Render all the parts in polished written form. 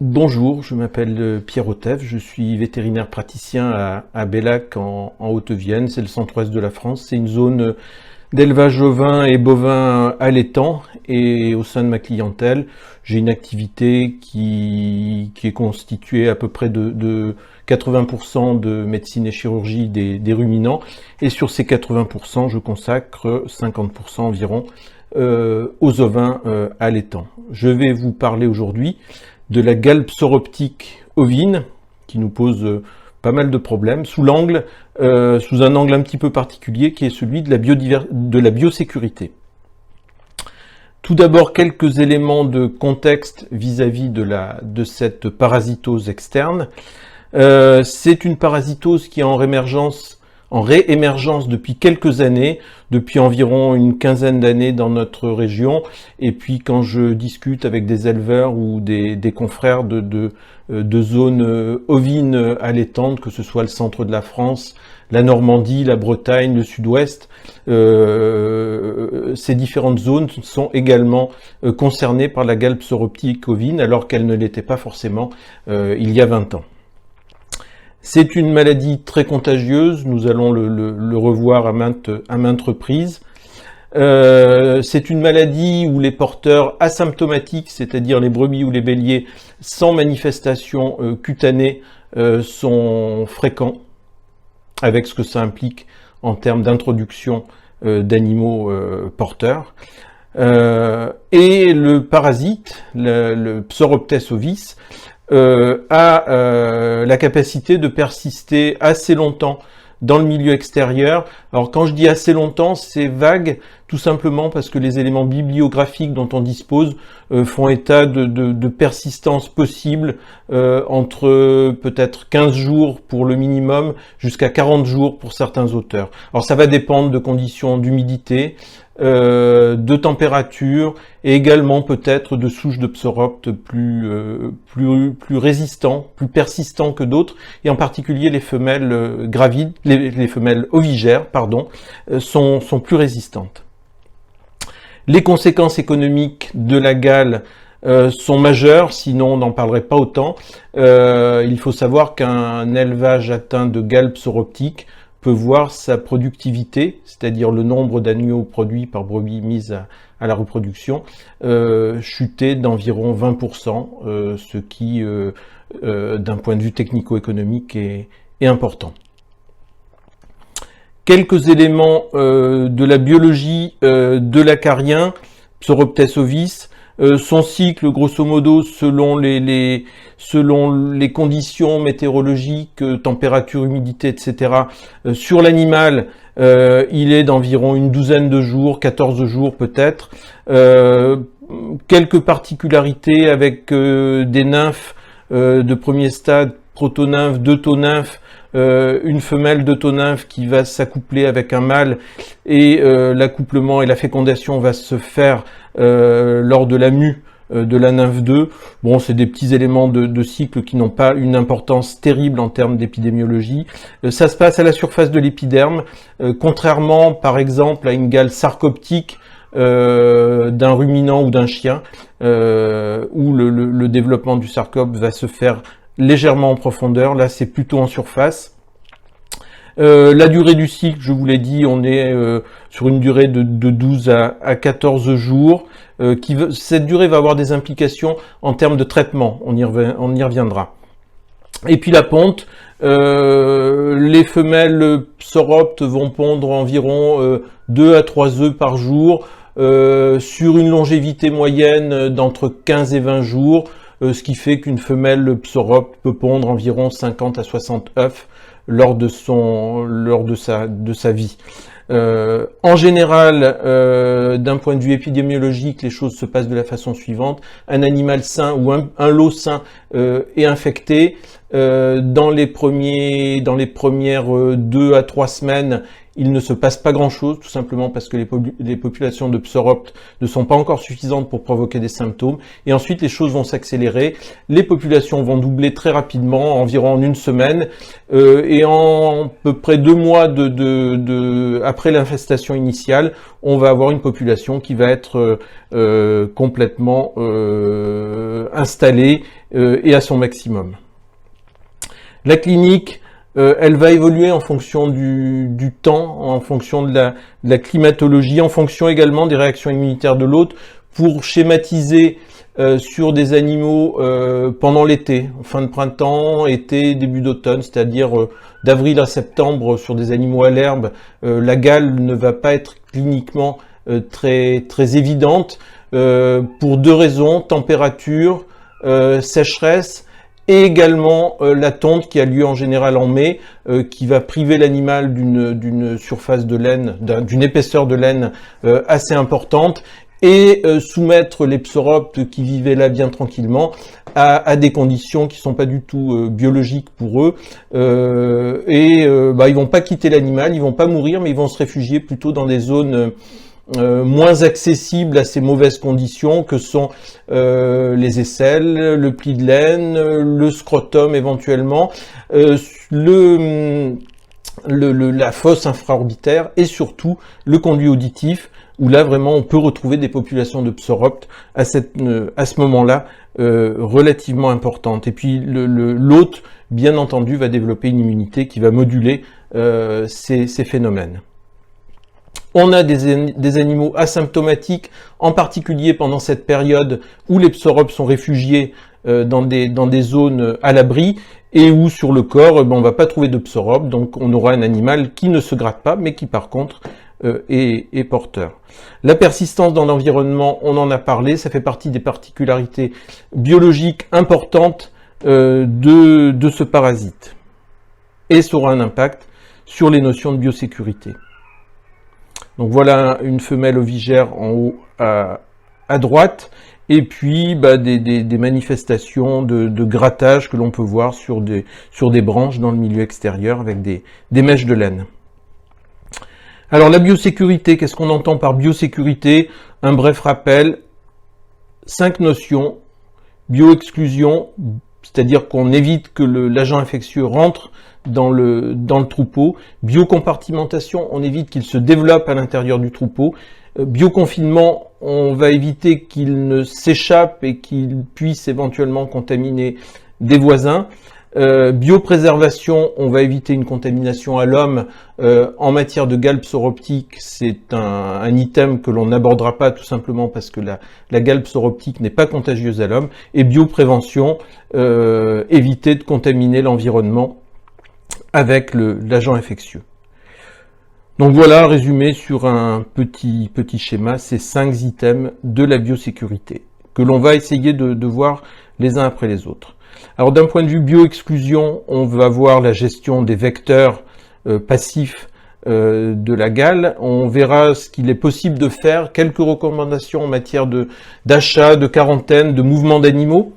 Bonjour, je m'appelle Pierre Otef, je suis vétérinaire praticien à Bellac en Haute-Vienne, c'est le centre-ouest de la France. C'est une zone d'élevage ovin et bovin allaitant, et au sein de ma clientèle, j'ai une activité qui est constituée à peu près de 80% de médecine et chirurgie des ruminants, et sur ces 80%, je consacre 50% environ aux ovins allaitants. Je vais vous parler aujourd'hui de la gale psoroptique ovine, qui nous pose pas mal de problèmes, sous un angle un petit peu particulier, qui est celui de la biosécurité. Tout d'abord, quelques éléments de contexte vis-à-vis de cette parasitose externe. C'est une parasitose qui est en réémergence depuis quelques années, depuis environ une quinzaine d'années dans notre région. Et puis quand je discute avec des éleveurs ou des confrères de zones ovines allaitantes, que ce soit le centre de la France, la Normandie, la Bretagne, le Sud-Ouest, ces différentes zones sont également concernées par la gale psoroptique ovine, alors qu'elles ne l'étaient pas forcément il y a 20 ans. C'est une maladie très contagieuse, nous allons le revoir à maintes reprises. C'est une maladie où les porteurs asymptomatiques, c'est-à-dire les brebis ou les béliers, sans manifestation cutanée, sont fréquents, avec ce que ça implique en termes d'introduction d'animaux porteurs. Et le parasite, le Psoroptes ovis, a la capacité de persister assez longtemps dans le milieu extérieur. Alors quand je dis assez longtemps, c'est vague, tout simplement parce que les éléments bibliographiques dont on dispose font état de persistance possible entre peut-être 15 jours pour le minimum, jusqu'à 40 jours pour certains auteurs. Alors ça va dépendre de conditions d'humidité, de température, et également peut-être de souches de psoroptes plus résistants, plus persistants que d'autres, et en particulier les femelles gravides, les femelles ovigères, pardon, sont plus résistantes. Les conséquences économiques de la gale sont majeures, sinon on n'en parlerait pas autant. Il faut savoir qu'un élevage atteint de gale psoroptique peut voir sa productivité, c'est-à-dire le nombre d'agneaux produits par brebis mise à la reproduction, chuter d'environ 20%, ce qui, d'un point de vue technico-économique, est important. Quelques éléments de la biologie de l'acarien, Psoroptes ovis. Son cycle, grosso modo, selon les conditions météorologiques, température, humidité, etc. Sur l'animal, il est d'environ une douzaine de jours, 14 jours peut-être. Quelques particularités avec des nymphes de premier stade, protonymphes, deutonymphes, une femelle deutonymphe qui va s'accoupler avec un mâle, et l'accouplement et la fécondation va se faire lors de la mue de la nymphe 2. Bon, c'est des petits éléments de cycle qui n'ont pas une importance terrible en termes d'épidémiologie. Ça se passe à la surface de l'épiderme, contrairement par exemple à une gale sarcoptique d'un ruminant ou d'un chien, où le développement du sarcope va se faire légèrement en profondeur. Là, c'est plutôt en surface. La durée du cycle, je vous l'ai dit, on est sur une durée de 12 à 14 jours. Cette durée va avoir des implications en termes de traitement, on y reviendra. Et puis la ponte, les femelles psoroptes vont pondre environ 2 à 3 œufs par jour, sur une longévité moyenne d'entre 15 et 20 jours, ce qui fait qu'une femelle psoropte peut pondre environ 50 à 60 œufs lors de sa vie. En général, d'un point de vue épidémiologique, les choses se passent de la façon suivante. Un animal sain ou un lot sain est infecté. Dans les premières 2 à 3 semaines, il ne se passe pas grand-chose, tout simplement parce que les populations de Psoroptes ne sont pas encore suffisantes pour provoquer des symptômes. Et ensuite, les choses vont s'accélérer. Les populations vont doubler très rapidement, environ en une semaine, et en à peu près 2 mois après l'infestation initiale, on va avoir une population qui va être complètement installée et à son maximum. La clinique, elle va évoluer en fonction du temps, en fonction de la climatologie, en fonction également des réactions immunitaires de l'hôte, pour schématiser sur des animaux pendant l'été, fin de printemps, été, début d'automne, c'est-à-dire d'avril à septembre sur des animaux à l'herbe, la gale ne va pas être cliniquement très évidente pour 2 raisons, température, sécheresse, et également la tonte qui a lieu en général en mai, qui va priver l'animal d'une surface de laine, d'une épaisseur de laine assez importante, et soumettre les Psoroptes qui vivaient là bien tranquillement à des conditions qui sont pas du tout biologiques pour eux, ils vont pas quitter l'animal, ils vont pas mourir, mais ils vont se réfugier plutôt dans des zones moins accessibles à ces mauvaises conditions que sont les aisselles, le pli de laine, le scrotum éventuellement, la fosse infraorbitaire et surtout le conduit auditif, où là vraiment on peut retrouver des populations de Psoroptes à ce moment-là relativement importantes. Et puis l'hôte, bien entendu, va développer une immunité qui va moduler ces phénomènes. On a des animaux asymptomatiques, en particulier pendant cette période où les Psoroptes sont réfugiés dans des zones à l'abri, et où sur le corps, on ne va pas trouver de Psoroptes, donc on aura un animal qui ne se gratte pas, mais qui par contre est porteur. La persistance dans l'environnement, on en a parlé, ça fait partie des particularités biologiques importantes de ce parasite, et ça aura un impact sur les notions de biosécurité. Donc voilà une femelle ovigère en haut à droite, et puis des manifestations de grattage que l'on peut voir sur des branches dans le milieu extérieur avec des mèches de laine. Alors la biosécurité, qu'est-ce qu'on entend par biosécurité? Un bref rappel, 5 notions. Bioexclusion, c'est-à-dire qu'on évite que l'agent infectieux rentre dans le troupeau. Biocompartimentation, on évite qu'il se développe à l'intérieur du troupeau. Bioconfinement, on va éviter qu'il ne s'échappe et qu'il puisse éventuellement contaminer des voisins. Biopréservation, on va éviter une contamination à l'homme. En matière de gale psoroptique, c'est un item que l'on n'abordera pas tout simplement parce que la gale psoroptique n'est pas contagieuse à l'homme. Et bioprévention, éviter de contaminer l'environnement avec l'agent infectieux. Donc voilà, résumé sur un petit schéma, ces 5 items de la biosécurité, que l'on va essayer de voir les uns après les autres. Alors d'un point de vue bioexclusion, on va voir la gestion des vecteurs passifs de la gale. On verra ce qu'il est possible de faire, quelques recommandations en matière d'achat, de quarantaine, de mouvement d'animaux,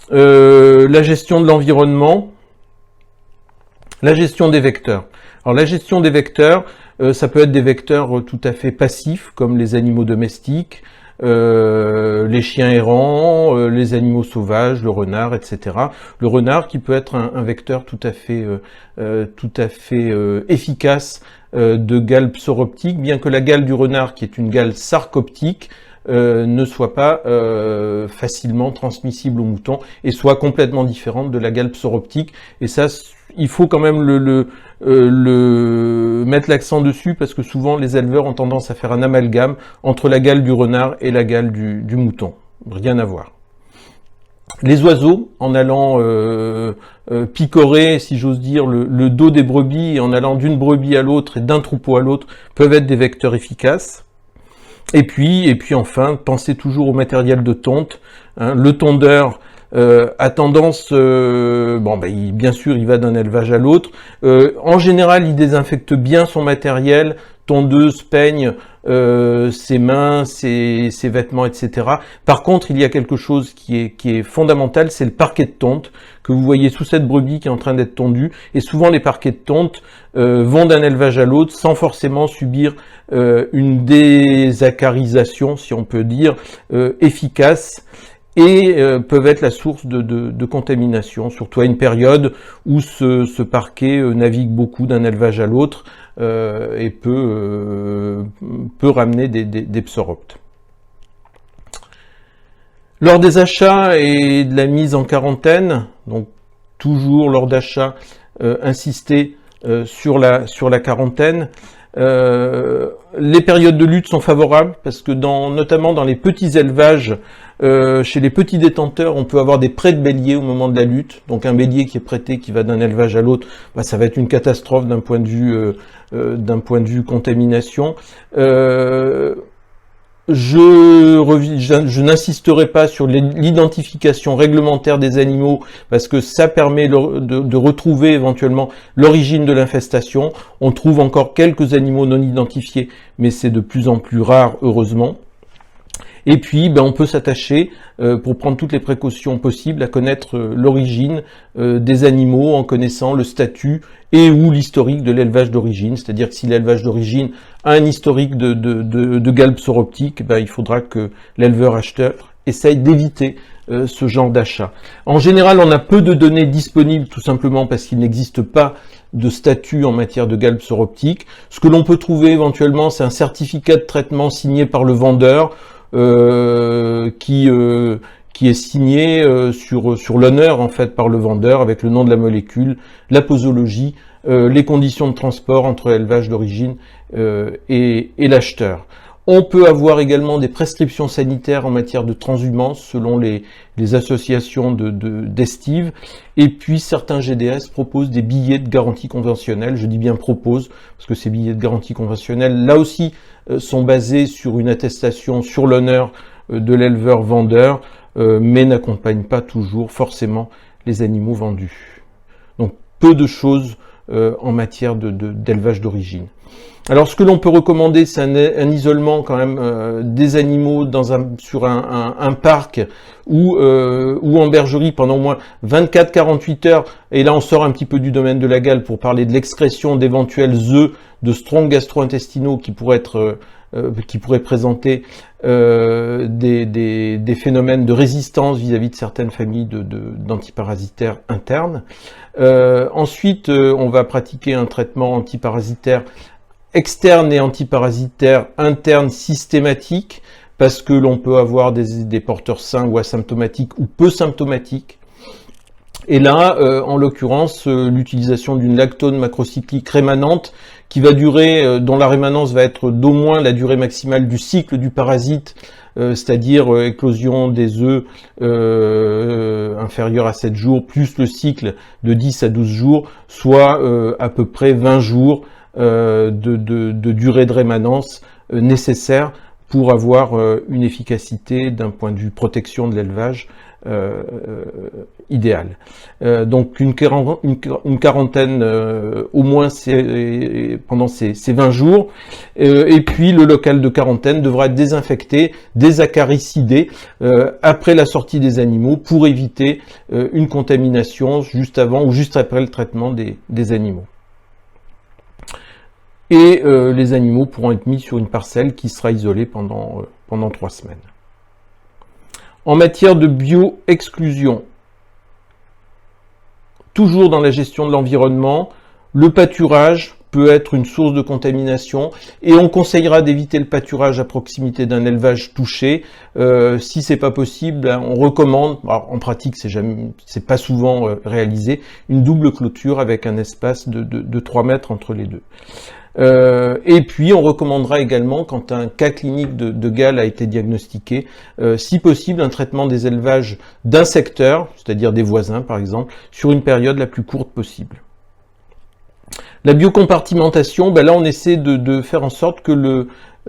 la gestion de l'environnement, la gestion des vecteurs. Alors la gestion des vecteurs, ça peut être des vecteurs tout à fait passifs, comme les animaux domestiques, les chiens errants, les animaux sauvages, le renard, etc. Le renard qui peut être un vecteur tout à fait efficace de gale psoroptique, bien que la gale du renard, qui est une gale sarcoptique, ne soit pas facilement transmissible aux moutons et soit complètement différente de la gale psoroptique. Et ça, il faut quand même mettre l'accent dessus parce que souvent les éleveurs ont tendance à faire un amalgame entre la gale du renard et la gale du mouton. Rien à voir. Les oiseaux, en allant picorer, si j'ose dire, le dos des brebis, en allant d'une brebis à l'autre et d'un troupeau à l'autre, peuvent être des vecteurs efficaces. Et puis enfin, pensez toujours au matériel de tonte. Hein, le tondeur a tendance, bien sûr, il va d'un élevage à l'autre. En général, il désinfecte bien son matériel, tondeuse, peigne, ses mains, ses vêtements, etc. Par contre, il y a quelque chose qui est fondamental, c'est le parquet de tonte que vous voyez sous cette brebis qui est en train d'être tondue. Et souvent, les parquets de tonte vont d'un élevage à l'autre sans forcément subir une désacarisation, si on peut dire, efficace, et peuvent être la source de contamination, surtout à une période où ce parquet navigue beaucoup d'un élevage à l'autre et peut ramener des psoroptes. Lors des achats et de la mise en quarantaine, donc toujours lors d'achat, insister sur la quarantaine. Les périodes de lutte sont favorables parce que notamment dans les petits élevages, chez les petits détenteurs, on peut avoir des prêts de bélier au moment de la lutte. Donc un bélier qui est prêté, qui va d'un élevage à l'autre, ça va être une catastrophe d'un point de vue contamination. Je n'insisterai pas sur l'identification réglementaire des animaux parce que ça permet de retrouver éventuellement l'origine de l'infestation. On trouve encore quelques animaux non identifiés, mais c'est de plus en plus rare, heureusement. Et puis, on peut s'attacher, pour prendre toutes les précautions possibles, à connaître l'origine des animaux en connaissant le statut et ou l'historique de l'élevage d'origine. C'est-à-dire que si l'élevage d'origine a un historique de galbe psoroptique, il faudra que l'éleveur-acheteur essaye d'éviter ce genre d'achat. En général, on a peu de données disponibles, tout simplement parce qu'il n'existe pas de statut en matière de galbe psoroptique. Ce que l'on peut trouver éventuellement, c'est un certificat de traitement signé par le vendeur, qui est signé sur l'honneur en fait par le vendeur avec le nom de la molécule, la posologie, les conditions de transport entre l'élevage d'origine et l'acheteur. On peut avoir également des prescriptions sanitaires en matière de transhumance selon les associations d'estive. Et puis certains GDS proposent des billets de garantie conventionnelle. Je dis bien proposent, parce que ces billets de garantie conventionnelle, là aussi, sont basés sur une attestation sur l'honneur de l'éleveur-vendeur, mais n'accompagnent pas toujours forcément les animaux vendus. Donc peu de choses en matière d'élevage d'origine. Alors ce que l'on peut recommander, c'est un isolement quand même des animaux sur un parc ou en bergerie pendant au moins 24-48 heures. Et là on sort un petit peu du domaine de la gale pour parler de l'excrétion d'éventuels œufs de stroncs gastro-intestinaux qui pourraient présenter des phénomènes de résistance vis-à-vis de certaines familles d'antiparasitaires internes. Ensuite, on va pratiquer un traitement antiparasitaire externe et antiparasitaire interne systématique, parce que l'on peut avoir des porteurs sains ou asymptomatiques ou peu symptomatiques. Et là, en l'occurrence, l'utilisation d'une lactone macrocyclique rémanente qui va durer, dont la rémanence va être d'au moins la durée maximale du cycle du parasite, c'est-à-dire éclosion des œufs inférieurs à 7 jours, plus le cycle de 10 à 12 jours, soit à peu près 20 jours de durée de rémanence nécessaire pour avoir une efficacité d'un point de vue protection de l'élevage idéal. Donc une quarantaine au moins pendant ces 20 jours, et puis le local de quarantaine devra être désinfecté, désacaricidé après la sortie des animaux pour éviter une contamination juste avant ou juste après le traitement des animaux. Et les animaux pourront être mis sur une parcelle qui sera isolée pendant 3 semaines. En matière de bio-exclusion, toujours dans la gestion de l'environnement, le pâturage peut être une source de contamination et on conseillera d'éviter le pâturage à proximité d'un élevage touché. Si c'est pas possible, on recommande, alors en pratique c'est pas souvent réalisé, une double clôture avec un espace de 3 mètres entre les deux. Et puis on recommandera également, quand un cas clinique de gale a été diagnostiqué, si possible un traitement des élevages d'un secteur, c'est-à-dire des voisins par exemple, sur une période la plus courte possible. La biocompartimentation, là on essaie de faire en sorte que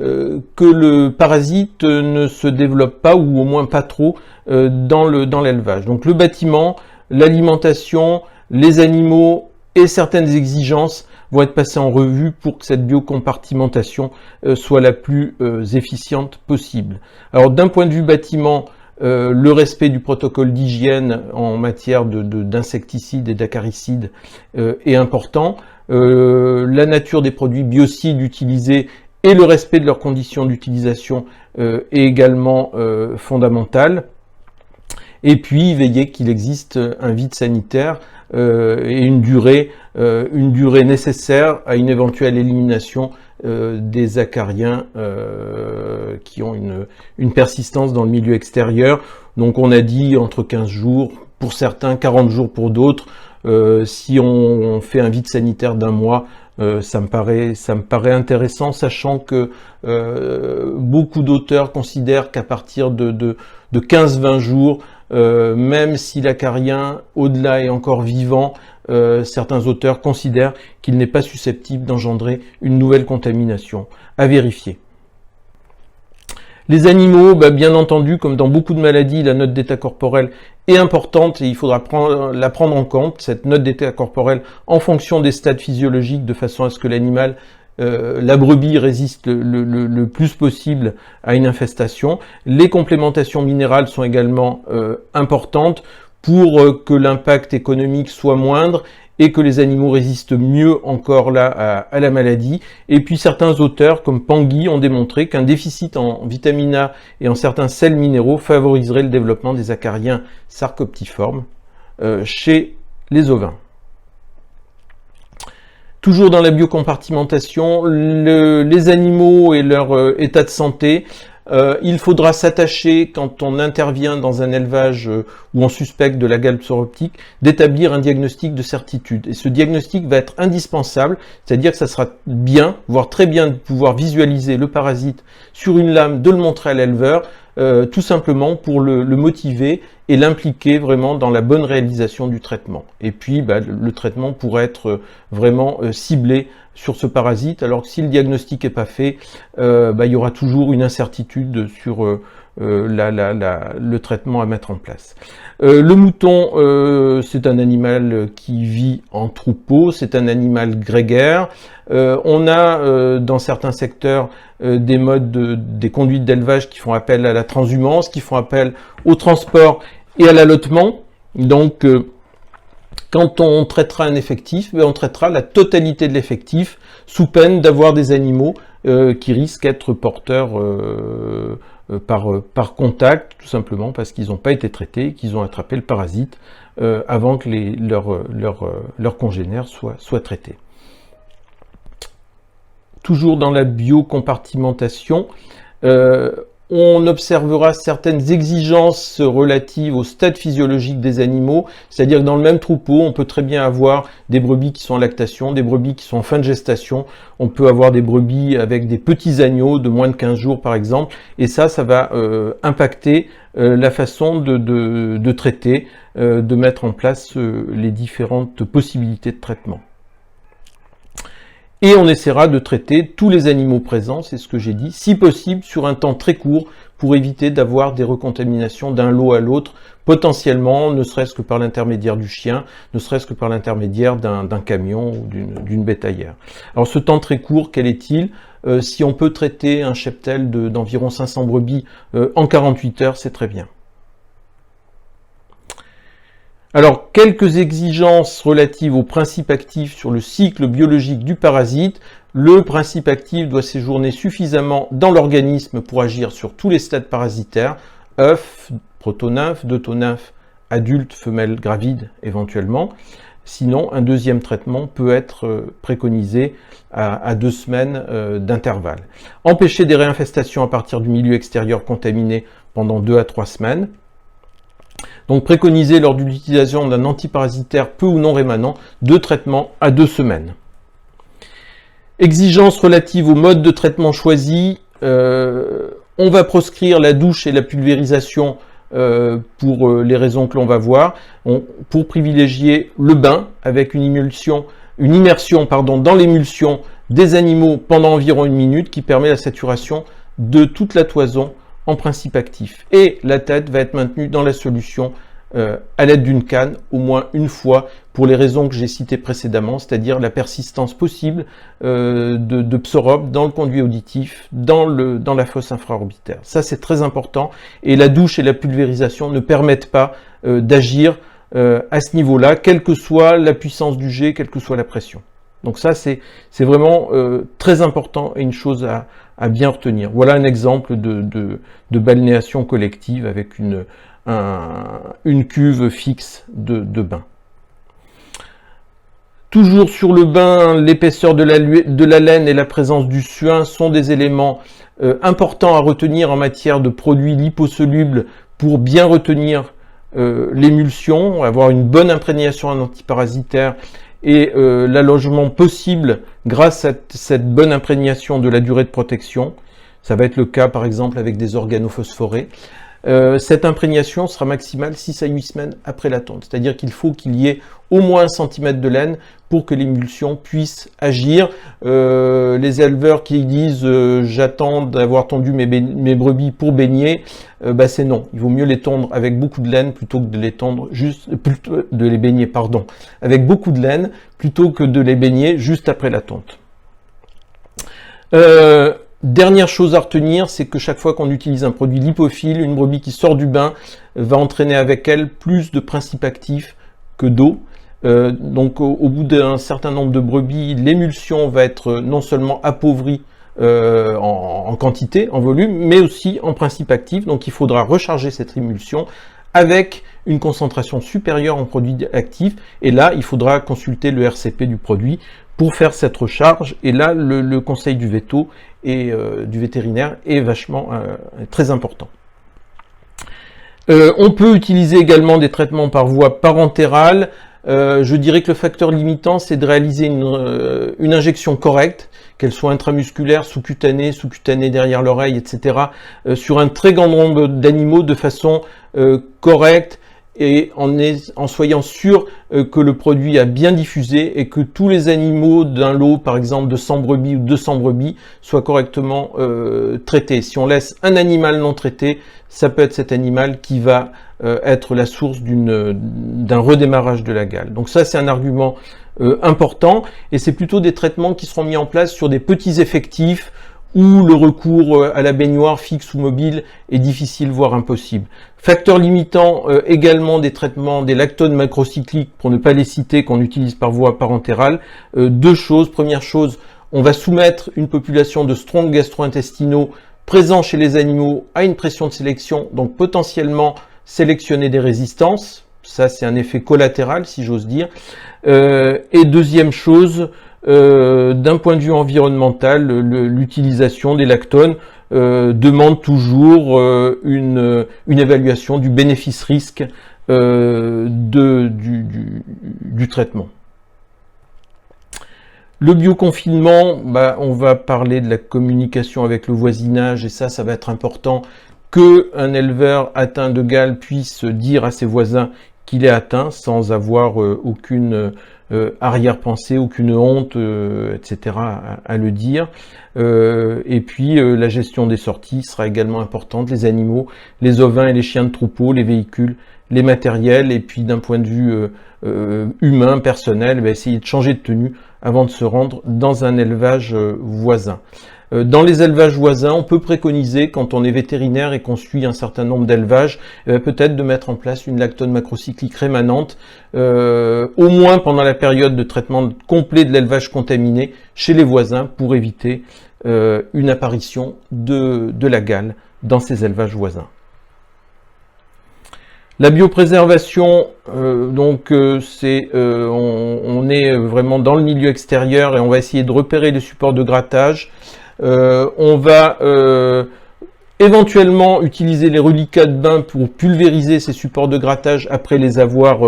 le parasite ne se développe pas, ou au moins pas trop, dans l'élevage. Donc le bâtiment, l'alimentation, les animaux et certaines exigences vont être passées en revue pour que cette biocompartimentation soit la plus efficiente possible. Alors d'un point de vue bâtiment, le respect du protocole d'hygiène en matière d'insecticides et d'acaricides est important. La nature des produits biocides utilisés et le respect de leurs conditions d'utilisation est également fondamental. Et puis veiller qu'il existe un vide sanitaire et une durée nécessaire à une éventuelle élimination des acariens qui ont une persistance dans le milieu extérieur. Donc on a dit entre 15 jours pour certains, 40 jours pour d'autres. Si on fait un vide sanitaire d'1 mois, ça me paraît intéressant, sachant que beaucoup d'auteurs considèrent qu'à partir de 15-20 jours, même si l'acarien au-delà est encore vivant, certains auteurs considèrent qu'il n'est pas susceptible d'engendrer une nouvelle contamination. À vérifier. Les animaux, bien entendu, comme dans beaucoup de maladies, la note d'état corporel est importante et il faudra la prendre en compte, cette note d'état corporel, en fonction des stades physiologiques, de façon à ce que l'animal, la brebis, résiste le plus possible à une infestation. Les complémentations minérales sont également importantes pour que l'impact économique soit moindre et que les animaux résistent mieux encore là à la maladie. Et puis certains auteurs, comme Pangui, ont démontré qu'un déficit en vitamine A et en certains sels minéraux favoriserait le développement des acariens sarcoptiformes chez les ovins. Toujours dans la biocompartimentation, les animaux et leur état de santé, il faudra s'attacher, quand on intervient dans un élevage où on suspecte de la gale psoroptique, d'établir un diagnostic de certitude. Et ce diagnostic va être indispensable, c'est-à-dire que ça sera bien, voire très bien, de pouvoir visualiser le parasite sur une lame, de le montrer à l'éleveur, tout simplement pour le motiver et l'impliquer vraiment dans la bonne réalisation du traitement. Et puis le traitement pourrait être vraiment ciblé sur ce parasite, alors que si le diagnostic n'est pas fait, il y aura toujours une incertitude sur le traitement à mettre en place. Le mouton, c'est un animal qui vit en troupeau, c'est un animal grégaire. On a dans certains secteurs des des conduites d'élevage qui font appel à la transhumance, qui font appel au transport et à l'allottement. Donc quand on traitera un effectif, on traitera la totalité de l'effectif, sous peine d'avoir des animaux qui risquent d'être porteurs par contact, tout simplement parce qu'ils n'ont pas été traités, qu'ils ont attrapé le parasite avant que leurs congénères soient traités. Toujours dans la biocompartimentation, on observera certaines exigences relatives au stade physiologique des animaux, c'est-à-dire que dans le même troupeau, on peut très bien avoir des brebis qui sont en lactation, des brebis qui sont en fin de gestation, on peut avoir des brebis avec des petits agneaux de moins de 15 jours par exemple, et ça va impacter la façon de traiter, de mettre en place les différentes possibilités de traitement. Et on essaiera de traiter tous les animaux présents, c'est ce que j'ai dit, si possible sur un temps très court, pour éviter d'avoir des recontaminations d'un lot à l'autre, potentiellement, ne serait-ce que par l'intermédiaire du chien, ne serait-ce que par l'intermédiaire d'un camion ou d'une bétaillère. Alors ce temps très court, quel est-il? Si on peut traiter un cheptel d'environ 500 brebis en 48 heures, c'est très bien. Alors, quelques exigences relatives au principe actif sur le cycle biologique du parasite. Le principe actif doit séjourner suffisamment dans l'organisme pour agir sur tous les stades parasitaires, œufs, protonymphes, deutonymphes, adultes, femelles gravides éventuellement. Sinon, un deuxième traitement peut être préconisé à 2 semaines d'intervalle. Empêcher des réinfestations à partir du milieu extérieur contaminé pendant 2 à 3 semaines. Donc préconiser lors de l'utilisation d'un antiparasitaire peu ou non rémanent 2 traitements à 2 semaines. Exigences relatives au mode de traitement choisi. On va proscrire la douche et la pulvérisation pour les raisons que l'on va voir, pour privilégier le bain avec une immersion dans l'émulsion des animaux pendant environ 1 minute qui permet la saturation de toute la toison en principe actif. Et la tête va être maintenue dans la solution à l'aide d'une canne au moins une fois pour les raisons que j'ai citées précédemment, c'est-à-dire la persistance possible de pseurope dans le conduit auditif, dans la fosse infraorbitaire. Ça, c'est très important, et la douche et la pulvérisation ne permettent pas d'agir à ce niveau-là, quelle que soit la puissance du jet, quelle que soit la pression. Donc ça, c'est vraiment très important et une chose à bien retenir. Voilà un exemple de balnéation collective avec une cuve fixe de bain. Toujours sur le bain, l'épaisseur de la laine et la présence du suin sont des éléments importants à retenir en matière de produits liposolubles pour bien retenir l'émulsion, avoir une bonne imprégnation en antiparasitaire et l'allongement possible grâce à cette bonne imprégnation de la durée de protection. Ça va être le cas par exemple avec des organophosphorés. Cette imprégnation sera maximale 6 à 8 semaines après la tonte, c'est-à-dire qu'il faut qu'il y ait au moins 1 cm de laine pour que l'émulsion puisse agir. Les éleveurs qui disent j'attends d'avoir tondu mes brebis pour baigner, c'est non. Il vaut mieux les tondre avec beaucoup de laine plutôt que de les tondre baigner avec beaucoup de laine plutôt que de les baigner juste après la tonte. Dernière chose à retenir, c'est que chaque fois qu'on utilise un produit lipophile, une brebis qui sort du bain va entraîner avec elle plus de principes actifs que d'eau. Donc au bout d'un certain nombre de brebis, l'émulsion va être non seulement appauvrie en quantité, en volume, mais aussi en principe actif. Donc il faudra recharger cette émulsion avec une concentration supérieure en produit actif. Et là, il faudra consulter le RCP du produit pour faire cette recharge. Et là, le conseil du véto et du vétérinaire est vachement très important. On peut utiliser également des traitements par voie parentérale. Je dirais que le facteur limitant, c'est de réaliser une injection correcte, qu'elle soit intramusculaire, sous-cutanée derrière l'oreille, etc., sur un très grand nombre d'animaux de façon correcte et en soyant sûr que le produit a bien diffusé et que tous les animaux d'un lot, par exemple de 100 brebis ou 200 brebis, soient correctement traités. Si on laisse un animal non traité, ça peut être cet animal qui va être la source d'un redémarrage de la gale. Donc ça, c'est un argument important, et c'est plutôt des traitements qui seront mis en place sur des petits effectifs où le recours à la baignoire fixe ou mobile est difficile, voire impossible. Facteur limitant également des traitements des lactones macrocycliques, pour ne pas les citer, qu'on utilise par voie parentérale. Deux choses. Première chose, on va soumettre une population de stroncs gastro-intestinaux présents chez les animaux à une pression de sélection, donc potentiellement sélectionner des résistances. Ça, c'est un effet collatéral, si j'ose dire. Et deuxième chose, d'un point de vue environnemental, l'utilisation des lactones demande toujours une évaluation du bénéfice-risque du traitement. Le bioconfinement, on va parler de la communication avec le voisinage, et ça va être important qu'un éleveur atteint de gale puisse dire à ses voisins qu'il est atteint sans avoir aucune arrière-pensée, aucune honte, etc. à le dire. Et puis la gestion des sorties sera également importante, les animaux, les ovins et les chiens de troupeau, les véhicules, les matériels, et puis d'un point de vue humain, personnel, essayer de changer de tenue avant de se rendre dans un élevage voisin. Dans les élevages voisins, on peut préconiser, quand on est vétérinaire et qu'on suit un certain nombre d'élevages, peut-être de mettre en place une lactone macrocyclique rémanente, au moins pendant la période de traitement complet de l'élevage contaminé chez les voisins, pour éviter une apparition de la gale dans ces élevages voisins. La biopréservation, on est vraiment dans le milieu extérieur et on va essayer de repérer les supports de grattage. On va éventuellement utiliser les reliquats de bain pour pulvériser ces supports de grattage après les avoir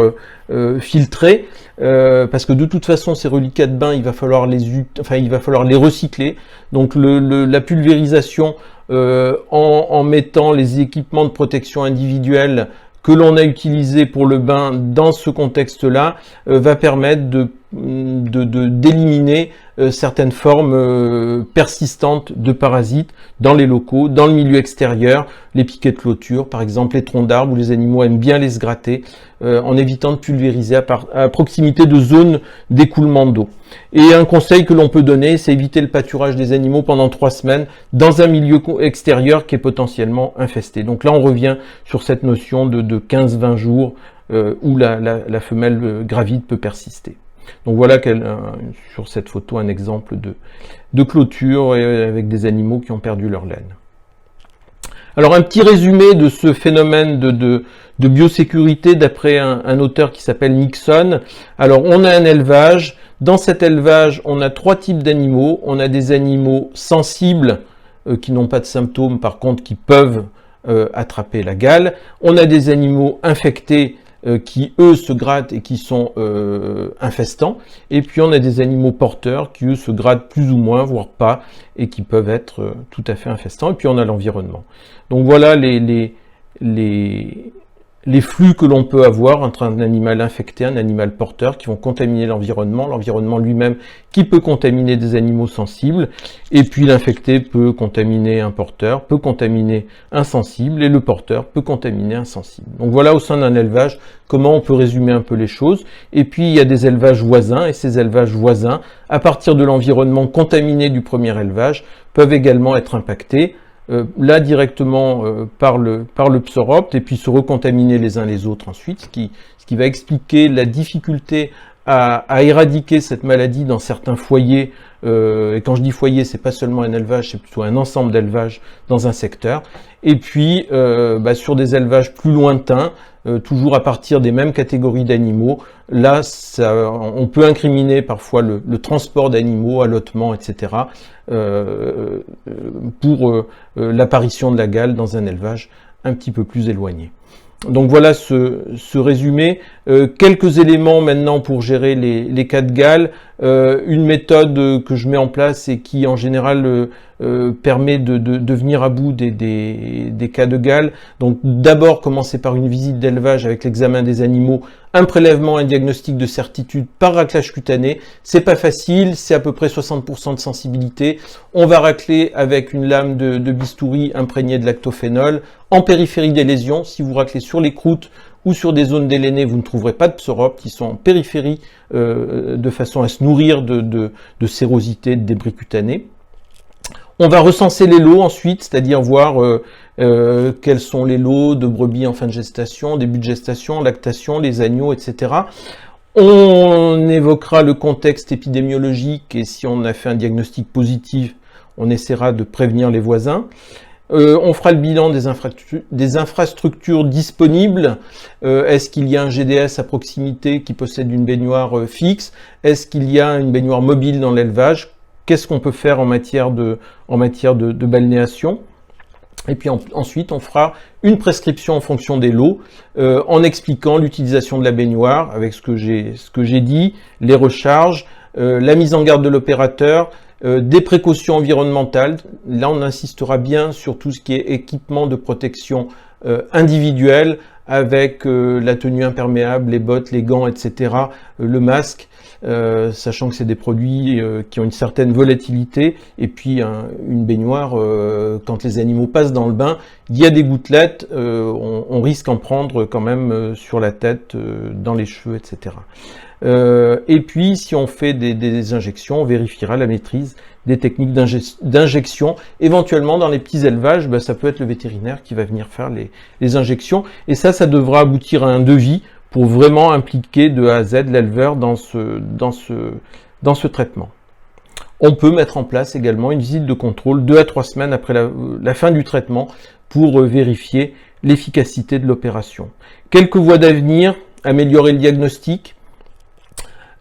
filtrés, parce que de toute façon ces reliquats de bain, il va falloir les recycler. Donc la pulvérisation en mettant les équipements de protection individuelle que l'on a utilisé pour le bain dans ce contexte-là va permettre d'éliminer certaines formes persistantes de parasites dans les locaux, dans le milieu extérieur, les piquets de clôture, par exemple les troncs d'arbres où les animaux aiment bien les se gratter, en évitant de pulvériser à proximité de zones d'écoulement d'eau. Et un conseil que l'on peut donner, c'est éviter le pâturage des animaux pendant 3 semaines dans un milieu extérieur qui est potentiellement infesté. Donc là, on revient sur cette notion de 15-20 jours où la femelle gravide peut persister. Donc voilà sur cette photo un exemple de clôture avec des animaux qui ont perdu leur laine. Alors un petit résumé de ce phénomène de biosécurité d'après un auteur qui s'appelle Nixon. Alors on a un élevage. Dans cet élevage, on a 3 types d'animaux. On a des animaux sensibles qui n'ont pas de symptômes, par contre qui peuvent attraper la gale. On a des animaux infectés qui, eux, se grattent et qui sont infestants. Et puis on a des animaux porteurs qui, eux, se grattent plus ou moins, voire pas, et qui peuvent être tout à fait infestants. Et puis on a l'environnement. Donc voilà les flux que l'on peut avoir entre un animal infecté et un animal porteur qui vont contaminer l'environnement lui-même qui peut contaminer des animaux sensibles, et puis l'infecté peut contaminer un porteur, peut contaminer un sensible, et le porteur peut contaminer un sensible. Donc voilà au sein d'un élevage comment on peut résumer un peu les choses. Et puis il y a des élevages voisins, et ces élevages voisins, à partir de l'environnement contaminé du premier élevage, peuvent également être impactés. Là directement par le psoropte, et puis se recontaminer les uns les autres ensuite, ce qui va expliquer la difficulté à éradiquer cette maladie dans certains foyers, et quand je dis foyer, c'est pas seulement un élevage, c'est plutôt un ensemble d'élevages dans un secteur, et puis sur des élevages plus lointains, toujours à partir des mêmes catégories d'animaux, là on peut incriminer parfois le transport d'animaux, allottement, etc., pour l'apparition de la gale dans un élevage un petit peu plus éloigné. Donc voilà ce résumé. Quelques éléments maintenant pour gérer les cas de gale. Une méthode que je mets en place et qui en général permet de venir à bout des cas de gale. Donc d'abord commencer par une visite d'élevage avec l'examen des animaux, un prélèvement, un diagnostic de certitude par raclage cutané. C'est pas facile, c'est à peu près 60% de sensibilité. On va racler avec une lame de bistouri imprégnée de lactophénol en périphérie des lésions. Si vous raclez sur les croûtes ou sur des zones délénées, vous ne trouverez pas de psoroptes qui sont en périphérie de façon à se nourrir de sérosité, de débris cutanés. On va recenser les lots ensuite, c'est-à-dire voir quels sont les lots de brebis en fin de gestation, début de gestation, lactation, les agneaux, etc. On évoquera le contexte épidémiologique et si on a fait un diagnostic positif, on essaiera de prévenir les voisins. On fera le bilan des infrastructures disponibles. Est-ce qu'il y a un GDS à proximité qui possède une baignoire fixe? Est-ce qu'il y a une baignoire mobile dans l'élevage? Qu'est-ce qu'on peut faire en matière de balnéation? Et puis ensuite, on fera une prescription en fonction des lots, en expliquant l'utilisation de la baignoire avec ce que j'ai dit, les recharges, la mise en garde de l'opérateur, des précautions environnementales. Là, on insistera bien sur tout ce qui est équipement de protection individuelle avec la tenue imperméable, les bottes, les gants, etc., le masque, sachant que c'est des produits qui ont une certaine volatilité, et puis une baignoire, quand les animaux passent dans le bain, il y a des gouttelettes, on risque d'en prendre quand même sur la tête, dans les cheveux, etc. Et puis, si on fait des injections, on vérifiera la maîtrise des techniques d'injection. Éventuellement, dans les petits élevages, ça peut être le vétérinaire qui va venir faire les injections. Et ça devra aboutir à un devis pour vraiment impliquer de A à Z l'éleveur dans ce traitement. On peut mettre en place également une visite de contrôle 2 à 3 semaines après la fin du traitement pour vérifier l'efficacité de l'opération. Quelques voies d'avenir: améliorer le diagnostic,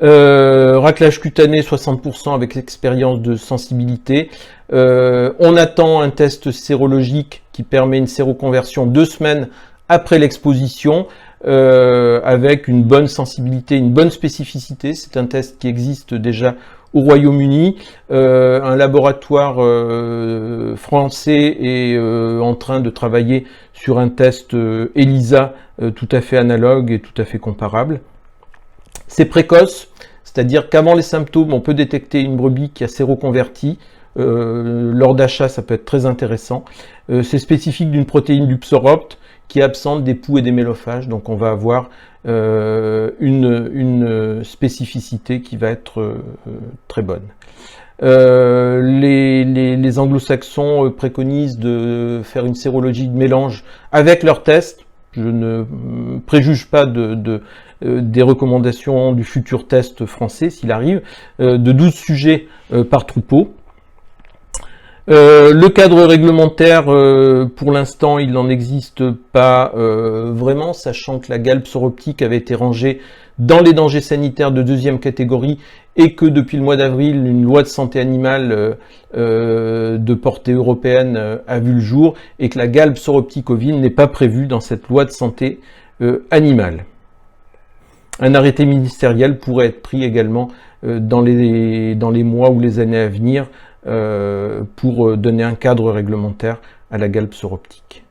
raclage cutané 60% avec expérience de sensibilité. On attend un test sérologique qui permet une séroconversion 2 semaines après l'exposition, avec une bonne sensibilité, une bonne spécificité. C'est un test qui existe déjà au Royaume-Uni. Un laboratoire français est en train de travailler sur un test ELISA tout à fait analogue et tout à fait comparable. C'est précoce, c'est-à-dire qu'avant les symptômes, on peut détecter une brebis qui a séroconverti. Lors d'achat, ça peut être très intéressant. C'est spécifique d'une protéine du psoropte qui est absente des poux et des mélophages, donc on va avoir une spécificité qui va être très bonne. Les anglo-saxons préconisent de faire une sérologie de mélange avec leur test. Je ne préjuge pas des recommandations du futur test français, s'il arrive, de 12 sujets par troupeau. Le cadre réglementaire, pour l'instant, il n'en existe pas vraiment, sachant que la gale psoroptique avait été rangée dans les dangers sanitaires de deuxième catégorie et que depuis le mois d'avril, une loi de santé animale de portée européenne a vu le jour et que la gale psoroptique ovine n'est pas prévue dans cette loi de santé animale. Un arrêté ministériel pourrait être pris également dans les mois ou les années à venir pour donner un cadre réglementaire à la gale psoroptique.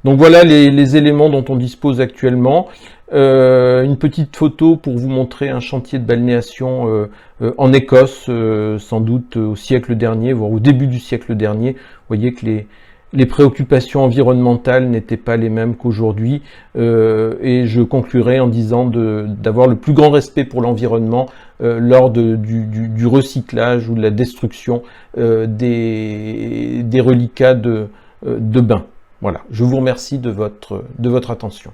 Donc voilà les éléments dont on dispose actuellement. Une petite photo pour vous montrer un chantier de balnéation en Écosse, sans doute au siècle dernier, voire au début du siècle dernier. Vous voyez que les préoccupations environnementales n'étaient pas les mêmes qu'aujourd'hui, et je conclurai en disant d'avoir le plus grand respect pour l'environnement lors du recyclage ou de la destruction des reliquats de bains. Voilà, je vous remercie de votre attention.